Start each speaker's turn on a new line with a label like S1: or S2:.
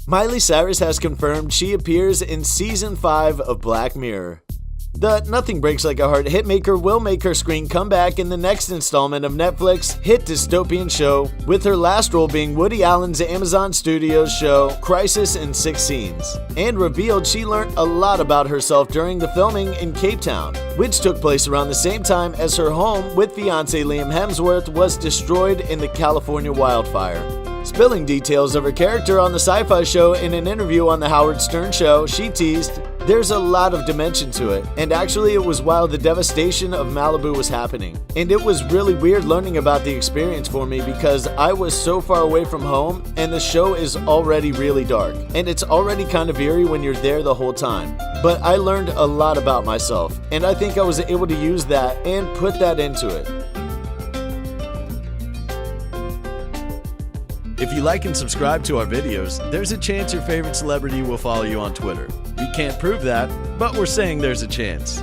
S1: Miley Cyrus has confirmed she appears in Season 5 of Black Mirror. The Nothing Breaks Like a Heart hitmaker will make her screen comeback in the next installment of Netflix' hit dystopian show, with her last role being Woody Allen's Amazon Studios show Crisis in 6 Scenes, and revealed she learned a lot about herself during the filming in Cape Town, which took place around the same time as her home with fiancé Liam Hemsworth was destroyed in the California wildfire. Spilling details of her character on the sci-fi show in an interview on The Howard Stern Show, she teased, "There's a lot of dimension to it, and actually it was while the devastation of Malibu was happening. And it was really weird learning about the experience for me because I was so far away from home, and the show is already really dark, and it's already kind of eerie when you're there the whole time. But I learned a lot about myself, and I think I was able to use that and put that into it." If you like and subscribe to our videos, there's a chance your favorite celebrity will follow you on Twitter. We can't prove that, but we're saying there's a chance.